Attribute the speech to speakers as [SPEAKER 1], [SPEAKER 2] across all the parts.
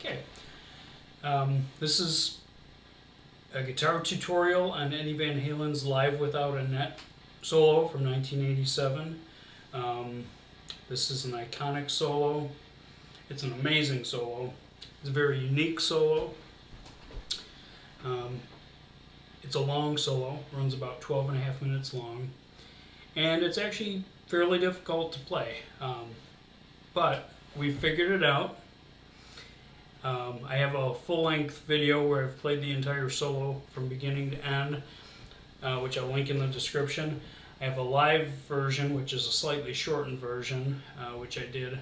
[SPEAKER 1] Okay. This is a guitar tutorial on Eddie Van Halen's Live Without a Net solo from 1987. This is an iconic solo. It's an amazing solo. It's a very unique solo. It's a long solo, runs about 12 and a half minutes long, and it's actually fairly difficult to play, but we figured it out. I have a full-length video where I've played the entire solo from beginning to end, which I'll link in the description. I have a live version, which is a slightly shortened version, which I did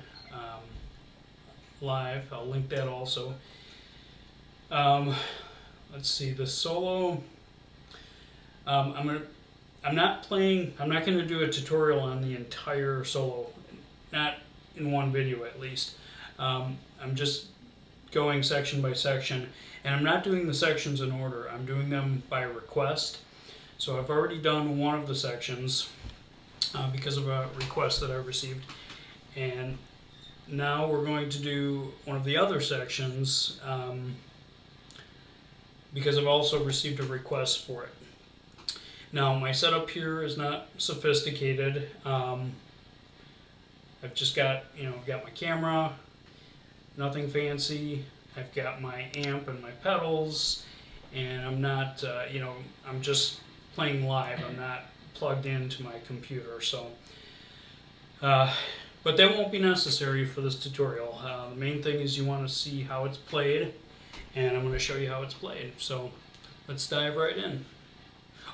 [SPEAKER 1] live. I'll link that also. Let's see, the solo. I'm not going to do a tutorial on the entire solo, not in one video at least. I'm just going section by section, and I'm not doing the sections in order. I'm doing them by request. So I've already done one of the sections because of a request that I received, and now we're going to do one of the other sections because I've also received a request for it. Now, my setup here is not sophisticated. I've just got, got my camera, nothing fancy. I've got my amp and my pedals, and I'm not, I'm just playing live. I'm not plugged into my computer, so. But that won't be necessary for this tutorial. The main thing is you want to see how it's played, and I'm going to show you how it's played. So let's dive right in.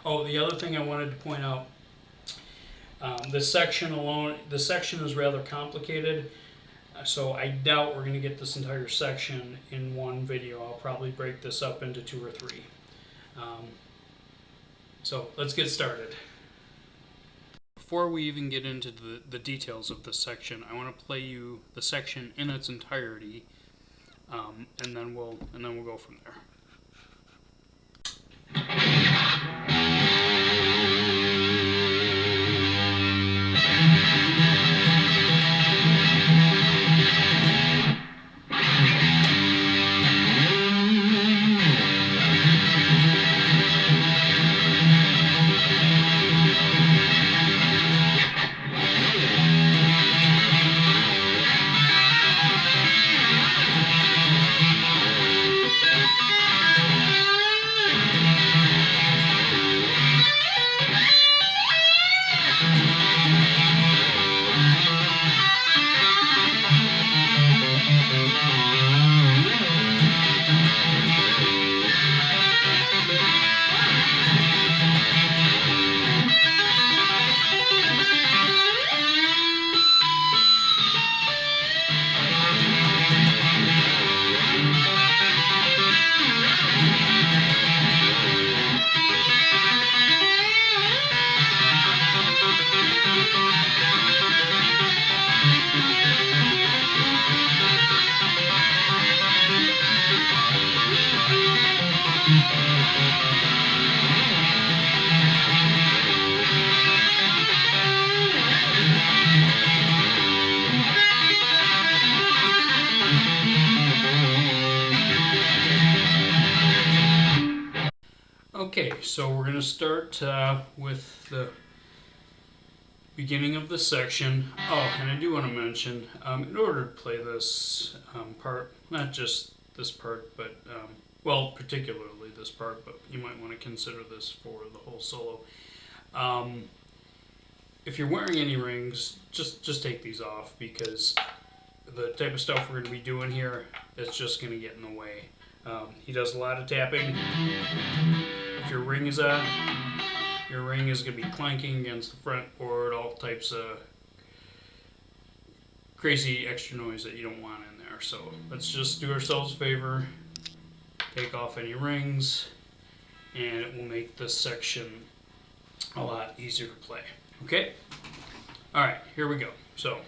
[SPEAKER 1] Oh, the other thing I wanted to point out, this section is rather complicated, so I doubt we're going to get this entire section in one video. I'll probably break this up into 2 or 3. So let's get started. Before we even get into the details of this section, I want to play you the section in its entirety, and then we'll go from there. Okay, so we're going to start with the beginning of the section. Oh, and I do want to mention, in order to play this part, not just this part, but, well, particularly this part, but you might want to consider this for the whole solo. If you're wearing any rings, just take these off, because the type of stuff we're going to be doing here is just going to get in the way. He does a lot of tapping. If your ring is on, your ring is going to be clanking against the fretboard, all types of crazy extra noise that you don't want in there. So let's just do ourselves a favor, take off any rings, and it will make this section a lot easier to play. Okay? Alright, here we go. So.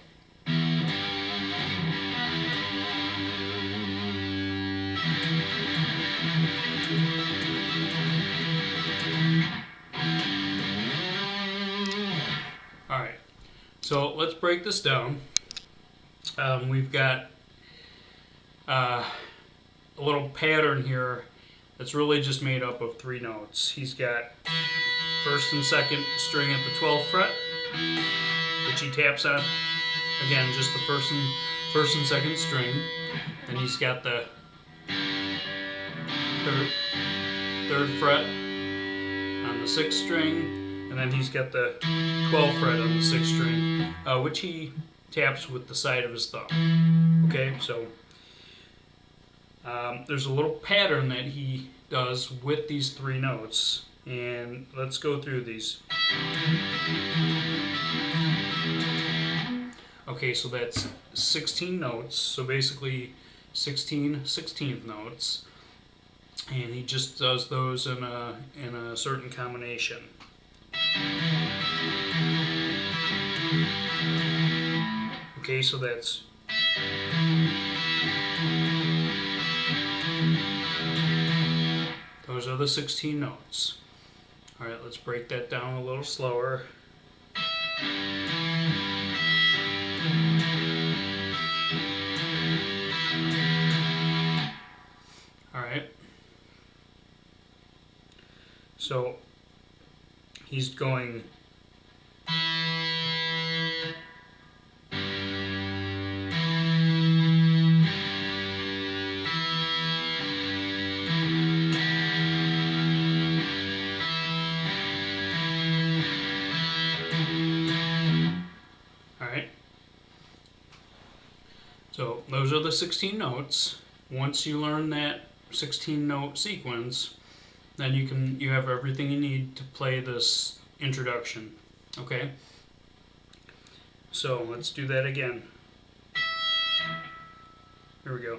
[SPEAKER 1] Alright, so let's break this down. We've got a little pattern here that's really just made up of 3 notes. He's got first and second string at the 12th fret, which he taps on. Again, just the first and second string. Then he's got the third fret on the 6th string, and then he's got the 12th fret on the 6th string, which he taps with the side of his thumb. Okay, so there's a little pattern that he does with these 3 notes, and let's go through these. Okay, so that's 16 notes, so basically 16 16th notes, and he just does those in a certain combination. Okay, so that's those are the 16 notes. All right, let's break that down a little slower. All right. So he's going So those are the 16 notes. Once you learn that 16 note sequence, then you have everything you need to play this introduction. Okay? So let's do that again. Here we go.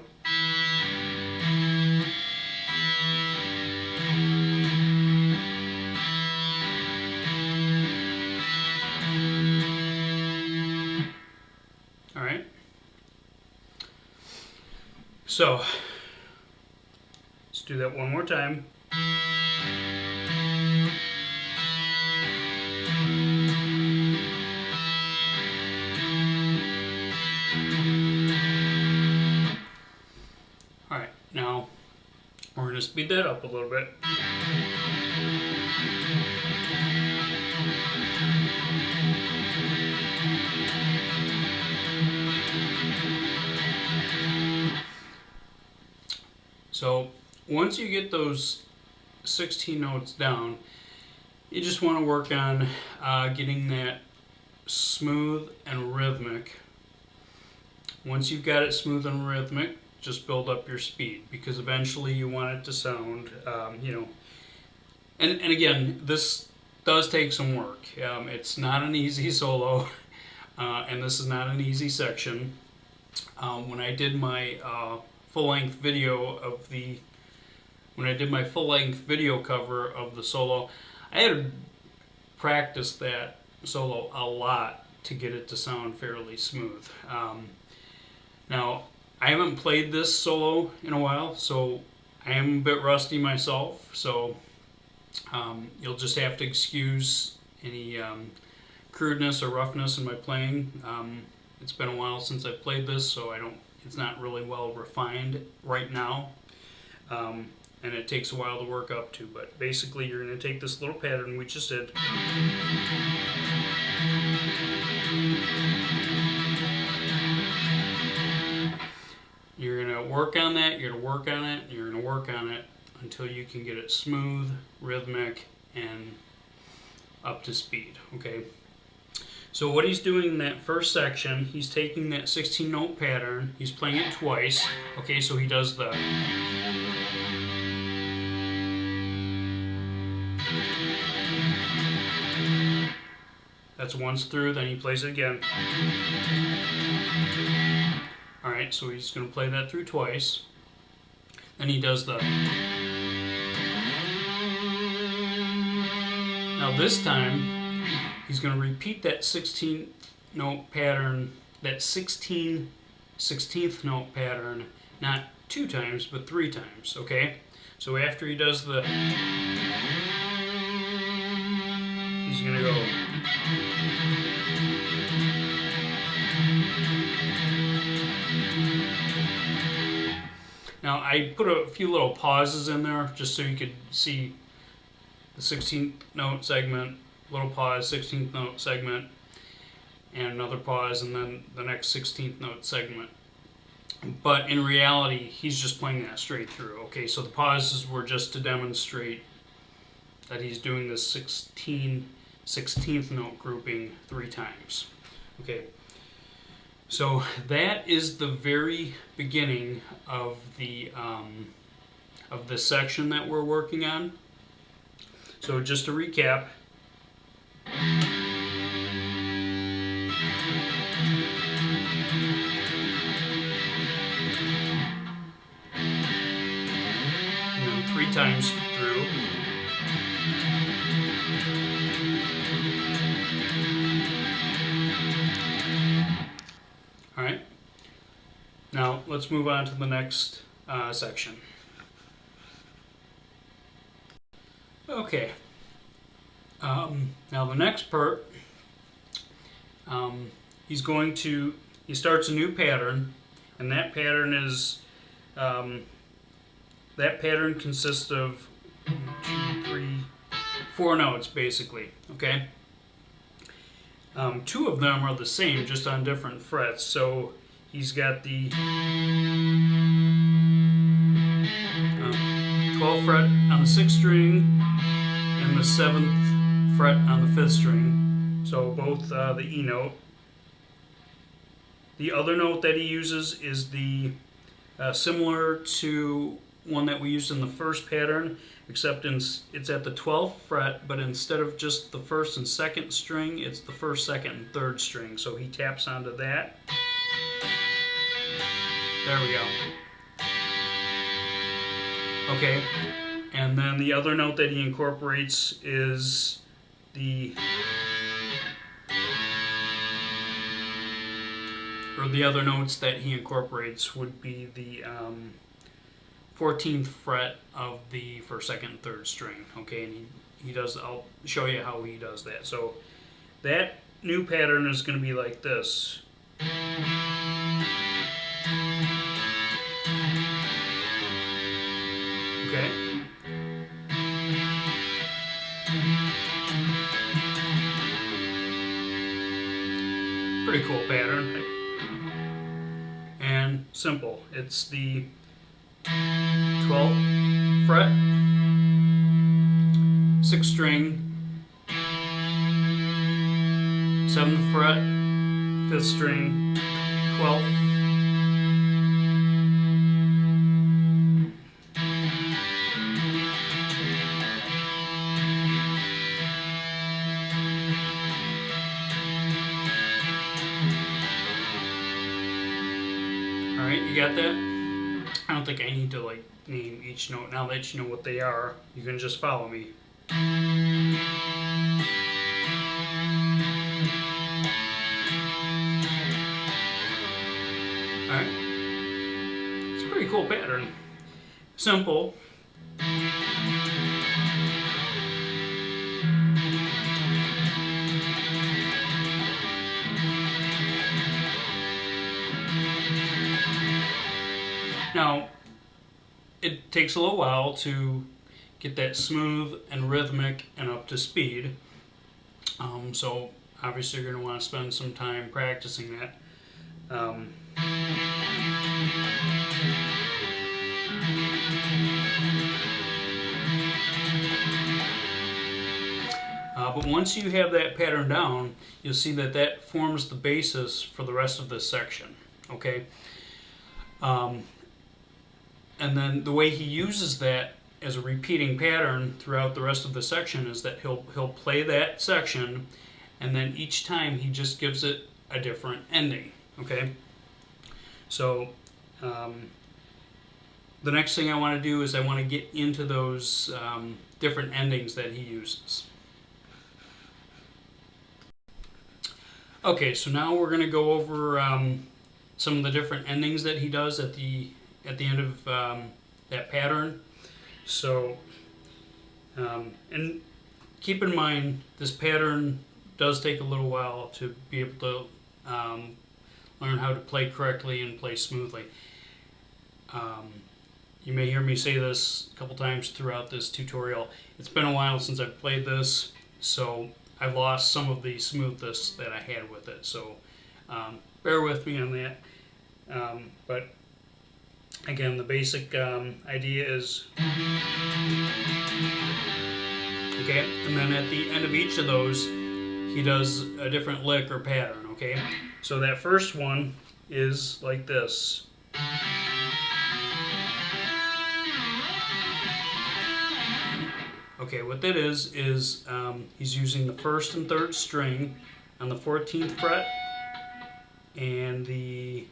[SPEAKER 1] All right. So let's do that one more time. All right, now we're going to speed that up a little bit. So once you get those 16 notes down, you just want to work on getting that smooth and rhythmic. Once you've got it smooth and rhythmic, just build up your speed, because eventually you want it to sound, and again, this does take some work. It's not an easy solo, and this is not an easy section. When I did my full-length video cover of the solo, I had to practice that solo a lot to get it to sound fairly smooth. Now, I haven't played this solo in a while, so I am a bit rusty myself, so you'll just have to excuse any crudeness or roughness in my playing. It's been a while since I've played this, so it's not really well refined right now, and it takes a while to work up to. But basically, you're going to take this little pattern we just did, you're going to work on that, you're going to work on it, you're going to work on it until you can get it smooth, rhythmic, and up to speed, okay? So what he's doing in that first section, he's taking that 16 note pattern, he's playing it twice, okay, so he does the that's once through, then he plays it again. Alright, so he's going to play that through twice. Then he does the... Now this time, he's going to repeat that 16th note pattern, that 16th note pattern, not 2 times, but 3 times, okay? So after he does the... He's going to go... Now I put a few little pauses in there just so you could see the 16th note segment, little pause, 16th note segment, and another pause, and then the next 16th note segment. But in reality, he's just playing that straight through. Okay, so the pauses were just to demonstrate that he's doing this 16th note grouping 3 times. Okay, so that is the very beginning of the section that we're working on. So just to recap, and then 3 times through. All right. Now let's move on to the next section. Okay. Now the next part, he starts a new pattern, and that pattern is, that pattern consists of 1, 2, 3, 4 notes basically. Okay. 2 of them are the same, just on different frets. So he's got the 12th fret on the 6th string and the 7th fret on the 5th string. So both the E note. The other note that he uses is the similar to one that we used in the first pattern, except it's at the 12th fret, but instead of just the 1st and 2nd string, it's the 1st, 2nd, and 3rd string. So he taps onto that. There we go. Okay, and then the other note that he incorporates is the other notes that he incorporates would be the 14th fret of the 1st, 2nd, and 3rd string. Okay, and he does. I'll show you how he does that. So that new pattern is going to be like this. Okay. Pretty cool pattern. And simple. It's the 12th fret, 6th string, 7th fret, 5th string, 12th. Alright, you got that? I don't think I need to like name each note. Now that you know what they are, you can just follow me. Alright. It's a pretty cool pattern. Simple. Now, it takes a little while to get that smooth and rhythmic and up to speed. So obviously you're going to want to spend some time practicing that. But once you have that pattern down, you'll see that that forms the basis for the rest of this section. Okay. And then the way he uses that as a repeating pattern throughout the rest of the section is that he'll play that section, and then each time he just gives it a different ending. Okay. So the next thing I want to do is I want to get into those different endings that he uses. Okay, so now we're going to go over some of the different endings that he does at the end of that pattern. So, and keep in mind, this pattern does take a little while to be able to learn how to play correctly and play smoothly. you may hear me say this a couple times throughout this tutorial. It's been a while since I've played this, so I've lost some of the smoothness that I had with it. So bear with me on that. But again, the basic idea is, okay, and then at the end of each of those, he does a different lick or pattern, okay? So that first one is like this. Okay, what that is he's using the 1st and 3rd string on the 14th fret and the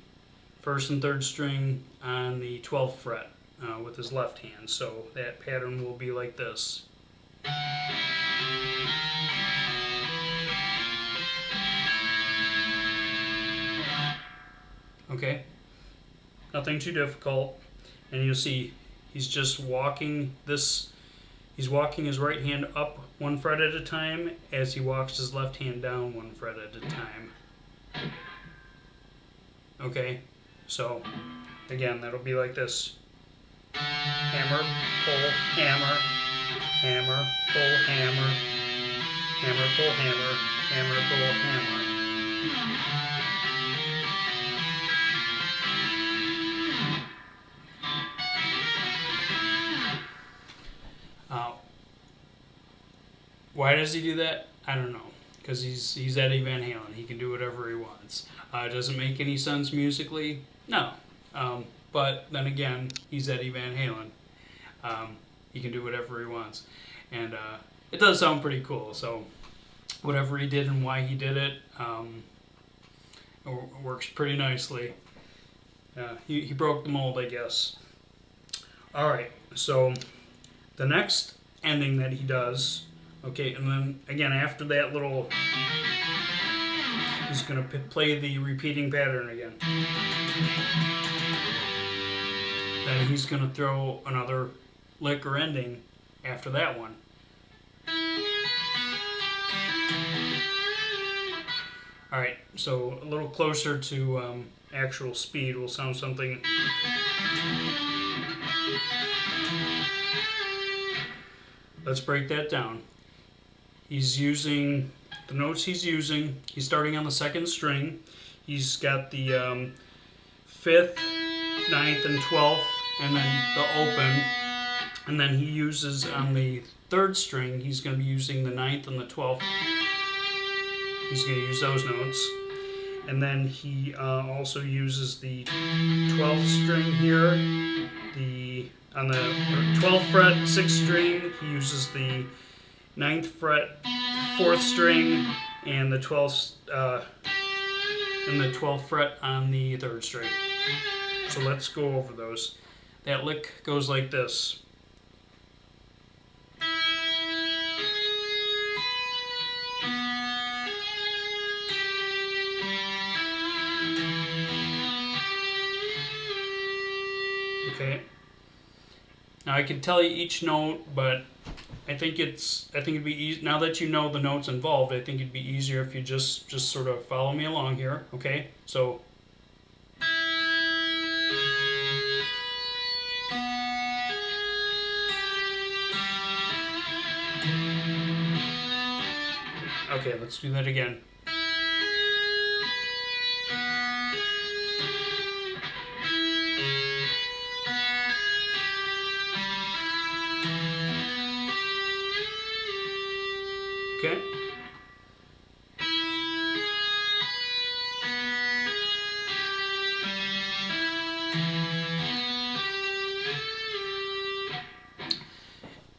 [SPEAKER 1] 1st and 3rd string on the 12th fret with his left hand. So that pattern will be like this. Okay, nothing too difficult, and you'll see he's just walking this. He's walking his right hand up 1 fret at a time as he walks his left hand down 1 fret at a time. Okay, so again, that'll be like this. Hammer, pull, hammer, hammer, pull, hammer, hammer, pull, hammer, hammer, pull, hammer. Why does he do that? I don't know. Because he's Eddie Van Halen. He can do whatever he wants. It doesn't make any sense musically? No. But then again, he's Eddie Van Halen. He can do whatever he wants. And it does sound pretty cool. So whatever he did and why he did it, works pretty nicely. He broke the mold, I guess. Alright, so the next ending that he does, okay, and then again after that little, he's going to play the repeating pattern again. Then he's going to throw another lick or ending after that one. Alright, so a little closer to actual speed will sound something. Let's break that down. He's using the notes he's using. He's starting on the 2nd string. He's got the 5th, 9th, and 12th, and then the open. And then he uses on the 3rd string, he's going to be using the 9th and the 12th. He's going to use those notes. And then he also uses the 12th string here. On the 12th fret, 6th string, he uses the 9th fret, 4th string, and the 12th fret on the 3rd string. So let's go over those. That lick goes like this. Okay. Now I can tell you each note, but I think it'd be easy now that you know the notes involved. I think it'd be easier if you just sort of follow me along here. Okay, so. Okay, let's do that again. Okay.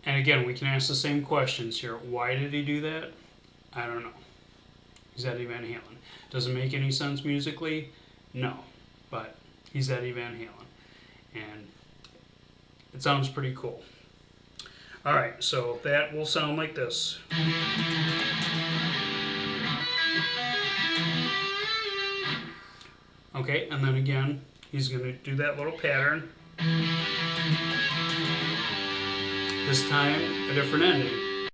[SPEAKER 1] And again, we can ask the same questions here. Why did he do that? I don't know. He's Eddie Van Halen. Does it make any sense musically? No. But he's Eddie Van Halen. And it sounds pretty cool. Alright, so that will sound like this. Okay, and then again, he's going to do that little pattern. This time, a different ending.